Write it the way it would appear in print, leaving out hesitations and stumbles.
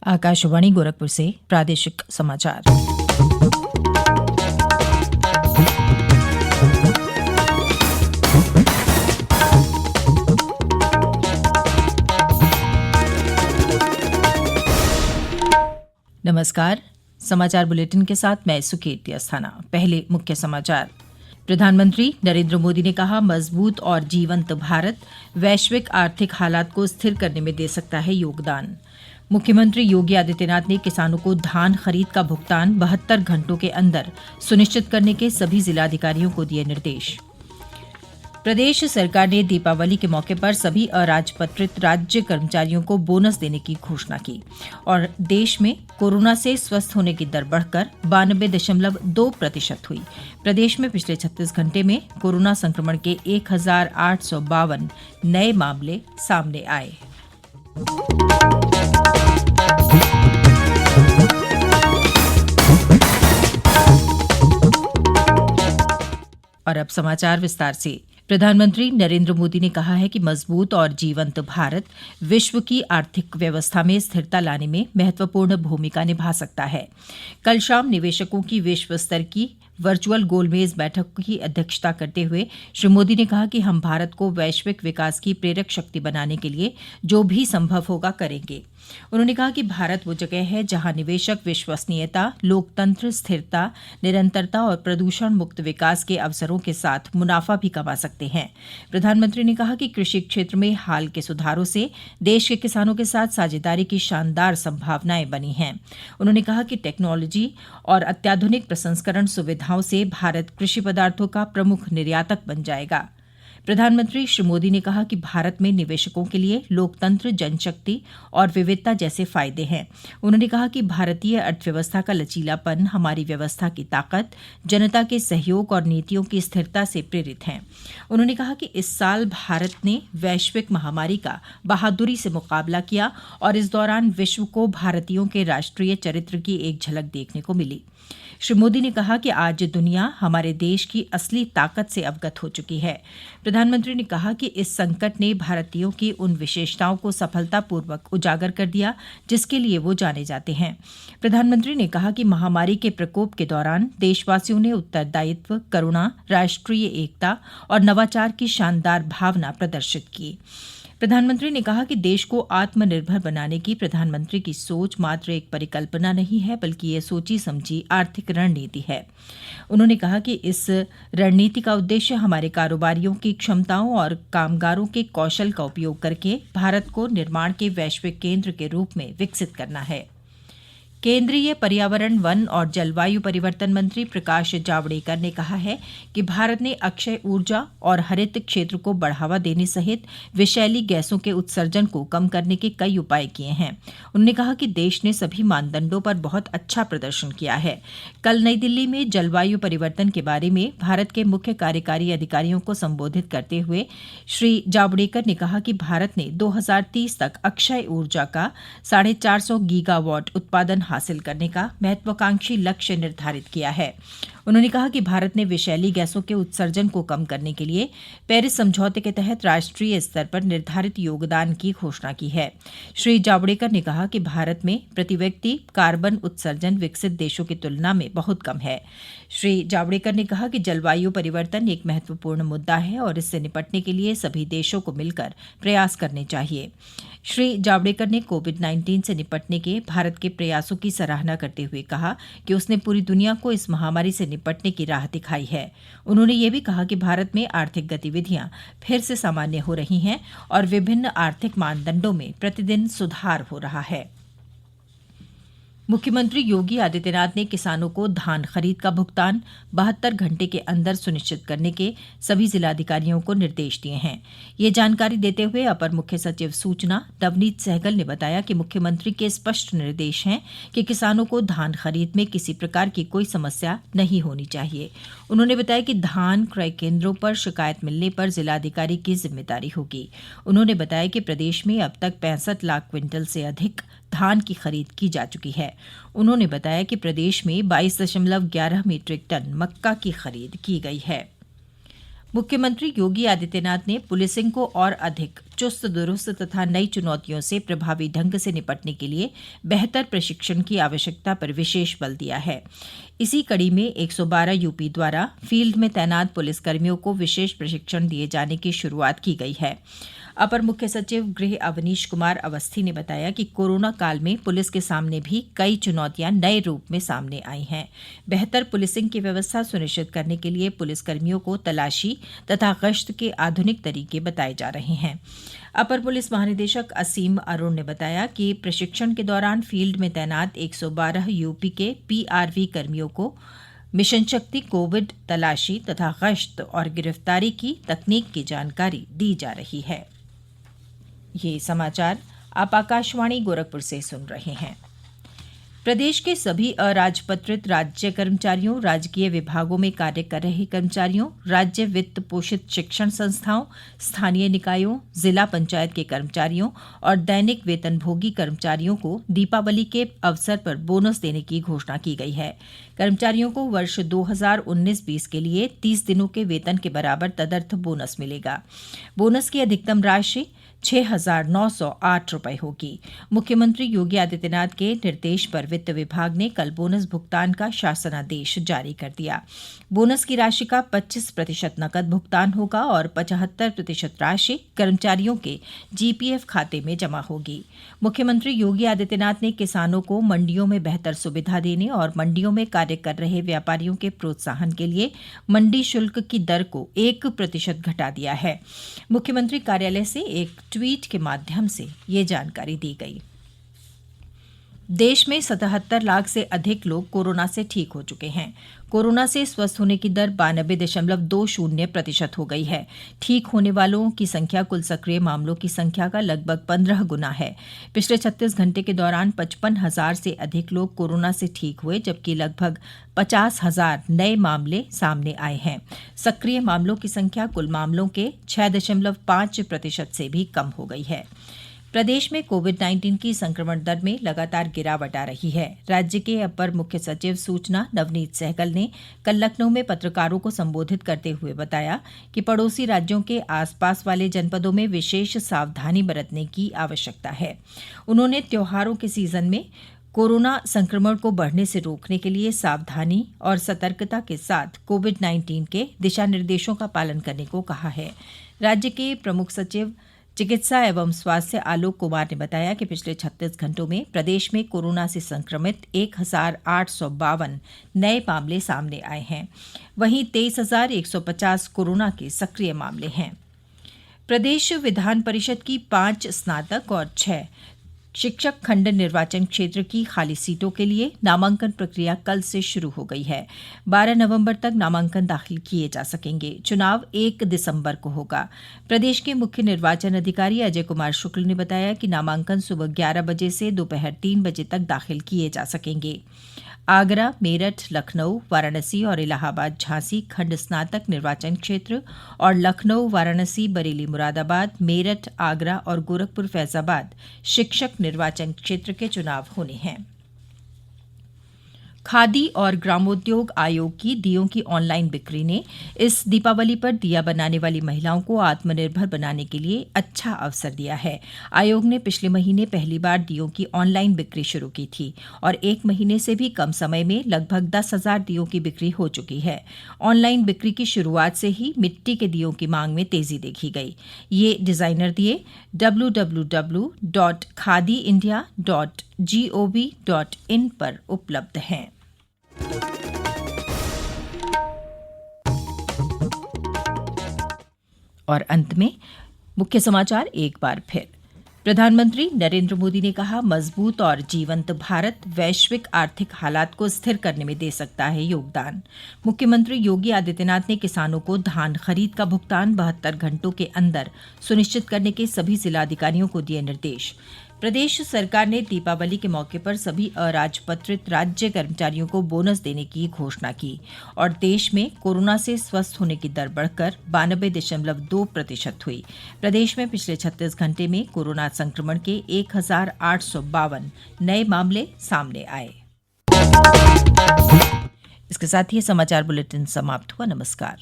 आकाशवाणी गोरखपुर से प्रादेशिक समाचार। नमस्कार। समाचार बुलेटिन के साथ मैं सुकीर्ति अस्थाना। पहले मुख्य समाचार। प्रधानमंत्री नरेंद्र मोदी ने कहा, मजबूत और जीवंत भारत वैश्विक आर्थिक हालात को स्थिर करने में दे सकता है योगदान। मुख्यमंत्री योगी आदित्यनाथ ने किसानों को धान खरीद का भुगतान 72 घंटों के अंदर सुनिश्चित करने के सभी जिलाधिकारियों को दिए निर्देश। प्रदेश सरकार ने दीपावली के मौके पर सभी अराजपत्रित राज्य कर्मचारियों को बोनस देने की घोषणा की और देश में कोरोना से स्वस्थ होने की दर बढ़कर 92.2% हुई। प्रदेश में पिछले 36 घंटे में कोरोना संक्रमण के 1852 नए मामले सामने आए। और अब समाचार विस्तार से। प्रधानमंत्री नरेंद्र मोदी ने कहा है कि मजबूत और जीवंत भारत विश्व की आर्थिक व्यवस्था में स्थिरता लाने में महत्वपूर्ण भूमिका निभा सकता है। कल शाम निवेशकों की विश्व स्तर की वर्चुअल गोलमेज बैठक की अध्यक्षता करते हुए श्री मोदी ने कहा कि हम भारत को वैश्विक विकास की प्रेरक शक्ति बनाने के लिए जो भी संभव होगा करेंगे। उन्होंने कहा कि भारत वो जगह है जहां निवेशक विश्वसनीयता, लोकतंत्र, स्थिरता, निरंतरता और प्रदूषण मुक्त विकास के अवसरों के साथ मुनाफा भी कमा सकते हैं। प्रधानमंत्री ने कहा कि कृषि क्षेत्र में हाल के सुधारों से देश के किसानों के साथ साझेदारी की शानदार संभावनाएं बनी हैं। उन्होंने कहा कि टेक्नोलॉजी और अत्याधुनिक प्रसंस्करण सुविधाओं से भारत कृषि पदार्थों का प्रमुख निर्यातक बन जाएगा। प्रधानमंत्री श्री मोदी ने कहा कि भारत में निवेशकों के लिए लोकतंत्र, जनशक्ति और विविधता जैसे फायदे हैं। उन्होंने कहा कि भारतीय अर्थव्यवस्था का लचीलापन हमारी व्यवस्था की ताकत, जनता के सहयोग और नीतियों की स्थिरता से प्रेरित हैं। उन्होंने कहा कि इस साल भारत ने वैश्विक महामारी का बहादुरी से मुकाबला किया और इस दौरान विश्व को भारतीयों के राष्ट्रीय चरित्र की एक झलक देखने को मिली। श्री मोदी ने कहा कि आज दुनिया हमारे देश की असली ताकत से अवगत हो चुकी है। प्रधानमंत्री ने कहा कि इस संकट ने भारतीयों की उन विशेषताओं को सफलतापूर्वक उजागर कर दिया जिसके लिए वो जाने जाते हैं। प्रधानमंत्री ने कहा कि महामारी के प्रकोप के दौरान देशवासियों ने उत्तरदायित्व, करुणा, राष्ट्रीय एकता और नवाचार की शानदार भावना प्रदर्शित की। प्रधानमंत्री ने कहा कि देश को आत्मनिर्भर बनाने की प्रधानमंत्री की सोच मात्र एक परिकल्पना नहीं है, बल्कि ये सोची समझी आर्थिक रणनीति है। उन्होंने कहा कि इस रणनीति का उद्देश्य हमारे कारोबारियों की क्षमताओं और कामगारों के कौशल का उपयोग करके भारत को निर्माण के वैश्विक केंद्र के रूप में विकसित करना है। केंद्रीय पर्यावरण, वन और जलवायु परिवर्तन मंत्री प्रकाश जावड़ेकर ने कहा है कि भारत ने अक्षय ऊर्जा और हरित क्षेत्र को बढ़ावा देने सहित विषैली गैसों के उत्सर्जन को कम करने के कई उपाय किए हैं। उन्होंने कहा कि देश ने सभी मानदंडों पर बहुत अच्छा प्रदर्शन किया है। कल नई दिल्ली में जलवायु परिवर्तन के बारे में भारत के मुख्य कार्यकारी अधिकारियों को संबोधित करते हुए श्री जावड़ेकर ने कहा कि भारत ने 2030 तक अक्षय ऊर्जा का 450 गीगावाट उत्पादन हासिल करने का महत्वाकांक्षी लक्ष्य निर्धारित किया है। उन्होंने कहा कि भारत ने विषैली गैसों के उत्सर्जन को कम करने के लिए पेरिस समझौते के तहत राष्ट्रीय स्तर पर निर्धारित योगदान की घोषणा की है। श्री जावड़ेकर ने कहा कि भारत में प्रति व्यक्ति कार्बन उत्सर्जन विकसित देशों की तुलना में बहुत कम है। श्री जावड़ेकर ने कहा कि जलवायु परिवर्तन एक महत्वपूर्ण मुद्दा है और इससे निपटने के लिए सभी देशों को मिलकर प्रयास करने चाहिए। श्री जावड़ेकर ने कोविड-19 से निपटने के भारत के प्रयासों की सराहना करते हुए कहा कि उसने पूरी दुनिया को इस महामारी से निपटने की राह दिखाई है। उन्होंने ये भी कहा कि भारत में आर्थिक गतिविधियां फिर से सामान्य हो रही हैं और विभिन्न आर्थिक मानदंडों में प्रतिदिन सुधार हो रहा है। मुख्यमंत्री योगी आदित्यनाथ ने किसानों को धान खरीद का भुगतान 72 घंटे के अंदर सुनिश्चित करने के सभी जिलाधिकारियों को निर्देश दिए हैं। ये जानकारी देते हुए अपर मुख्य सचिव सूचना नवनीत सहगल ने बताया कि मुख्यमंत्री के स्पष्ट निर्देश हैं कि किसानों को धान खरीद में किसी प्रकार की कोई समस्या नहीं होनी चाहिए। उन्होंने बताया कि धान क्रय केंद्रों पर शिकायत मिलने पर जिलाधिकारी की जिम्मेदारी होगी। उन्होंने बताया कि प्रदेश में अब तक 65 लाख क्विंटल से अधिक धान की खरीद की जा चुकी है। उन्होंने बताया कि प्रदेश में 22.11 मीट्रिक टन मक्का की खरीद की गई है। मुख्यमंत्री योगी आदित्यनाथ ने पुलिसिंग को और अधिक चुस्त दुरुस्त तथा नई चुनौतियों से प्रभावी ढंग से निपटने के लिए बेहतर प्रशिक्षण की आवश्यकता पर विशेष बल दिया है। इसी कड़ी में 112 यूपी द्वारा फील्ड में तैनात पुलिसकर्मियों को विशेष प्रशिक्षण दिए जाने की शुरुआत की गई है। अपर मुख्य सचिव गृह अवनीश कुमार अवस्थी ने बताया कि कोरोना काल में पुलिस के सामने भी कई चुनौतियां नए रूप में सामने आई हैं। बेहतर पुलिसिंग की व्यवस्था सुनिश्चित करने के लिए पुलिसकर्मियों को तलाशी तथा गश्त के आधुनिक तरीके बताए जा रहे हैं। अपर पुलिस महानिदेशक असीम अरुण ने बताया कि प्रशिक्षण के दौरान फील्ड में तैनात 112 यूपी के पीआरवी कर्मियों को मिशन शक्ति, कोविड, तलाशी तथा गश्त और गिरफ्तारी की तकनीक की जानकारी दी जा रही है। ये समाचार आप आकाशवाणी गोरखपुर से सुन रहे हैं। प्रदेश के सभी अराजपत्रित राज्य कर्मचारियों, राजकीय विभागों में कार्य कर रहे कर्मचारियों, राज्य वित्त पोषित शिक्षण संस्थाओं, स्थानीय निकायों, जिला पंचायत के कर्मचारियों और दैनिक वेतनभोगी कर्मचारियों को दीपावली के अवसर पर बोनस देने की घोषणा की गई है। कर्मचारियों को वर्ष 2019-20 के लिए 30 दिनों के वेतन के बराबर तदर्थ बोनस मिलेगा। बोनस की अधिकतम राशि 6,908 रुपये होगी। मुख्यमंत्री योगी आदित्यनाथ के निर्देश पर वित्त विभाग ने कल बोनस भुगतान का शासनादेश जारी कर दिया। बोनस की राशि का 25% नकद भुगतान होगा और 75% राशि कर्मचारियों के जीपीएफ खाते में जमा होगी। मुख्यमंत्री योगी आदित्यनाथ ने किसानों को मंडियों में बेहतर सुविधा देने और मंडियों में कार्य कर रहे व्यापारियों के प्रोत्साहन के लिए मंडी शुल्क की दर को 1% घटा दिया है। मुख्यमंत्री कार्यालय से एक ट्वीट के माध्यम से ये जानकारी दी गई। देश में 77 लाख से अधिक लोग कोरोना से ठीक हो चुके हैं। कोरोना से स्वस्थ होने की दर 92.20% हो गई है। ठीक होने वालों की संख्या कुल सक्रिय मामलों की संख्या का लगभग 15 गुना है। पिछले 36 घंटे के दौरान 55,000 से अधिक लोग कोरोना से ठीक हुए, जबकि लगभग 50,000 नए मामले सामने आए हैं। सक्रिय मामलों की संख्या कुल मामलों के 6.5% से भी कम हो गई है। प्रदेश में कोविड-19 की संक्रमण दर में लगातार गिरावट आ रही है। राज्य के अपर मुख्य सचिव सूचना नवनीत सहगल ने कल लखनऊ में पत्रकारों को संबोधित करते हुए बताया कि पड़ोसी राज्यों के आसपास वाले जनपदों में विशेष सावधानी बरतने की आवश्यकता है। उन्होंने त्योहारों के सीजन में कोरोना संक्रमण को बढ़ने से रोकने के लिए सावधानी और सतर्कता के साथ कोविड-19 के दिशा निर्देशों का पालन करने को कहा है। राज्य के प्रमुख सचिव चिकित्सा एवं स्वास्थ्य आलोक कुमार ने बताया कि पिछले 36 घंटों में प्रदेश में कोरोना से संक्रमित 1,852 नए मामले सामने आए हैं। वहीं 23,150 कोरोना के सक्रिय मामले हैं। प्रदेश विधान परिषद की 5 स्नातक और 6 शिक्षक खंड निर्वाचन क्षेत्र की खाली सीटों के लिए नामांकन प्रक्रिया कल से शुरू हो गई है। 12 नवंबर तक नामांकन दाखिल किए जा सकेंगे। चुनाव 1 दिसंबर को होगा। प्रदेश के मुख्य निर्वाचन अधिकारी अजय कुमार शुक्ल ने बताया कि नामांकन सुबह 11 बजे से दोपहर 3 बजे तक दाखिल किए जा सकेंगे। आगरा, मेरठ, लखनऊ, वाराणसी और इलाहाबाद झांसी खंड स्नातक निर्वाचन क्षेत्र और लखनऊ, वाराणसी, बरेली, मुरादाबाद, मेरठ, आगरा और गोरखपुर, फैजाबाद शिक्षक निर्वाचन क्षेत्र के चुनाव होने हैं। खादी और ग्रामोद्योग आयोग की दीयों की ऑनलाइन बिक्री ने इस दीपावली पर दिया बनाने वाली महिलाओं को आत्मनिर्भर बनाने के लिए अच्छा अवसर दिया है। आयोग ने पिछले महीने पहली बार दीयों की ऑनलाइन बिक्री शुरू की थी और 1 महीने से भी कम समय में लगभग 10,000 दीयों की बिक्री हो चुकी है। ऑनलाइन बिक्री की शुरुआत से ही मिट्टी के दीयों की मांग में तेजी देखी गई। ये डिजाइनर दिए www.khadiindia.gov.in पर उपलब्ध हैं। और अंत में मुख्य समाचार एक बार फिर। प्रधानमंत्री नरेंद्र मोदी ने कहा, मजबूत और जीवंत भारत वैश्विक आर्थिक हालात को स्थिर करने में दे सकता है योगदान। मुख्यमंत्री योगी आदित्यनाथ ने किसानों को धान खरीद का भुगतान 72 घंटों के अंदर सुनिश्चित करने के सभी जिलाधिकारियों को दिए निर्देश। प्रदेश सरकार ने दीपावली के मौके पर सभी अराजपत्रित राज्य कर्मचारियों को बोनस देने की घोषणा की और देश में कोरोना से स्वस्थ होने की दर बढ़कर 92.2% हुई। प्रदेश में पिछले 36 घंटे में कोरोना संक्रमण के 1,852 नए मामले सामने आए। इसके साथ ही समाचार बुलेटिन समाप्त हुआ। नमस्कार।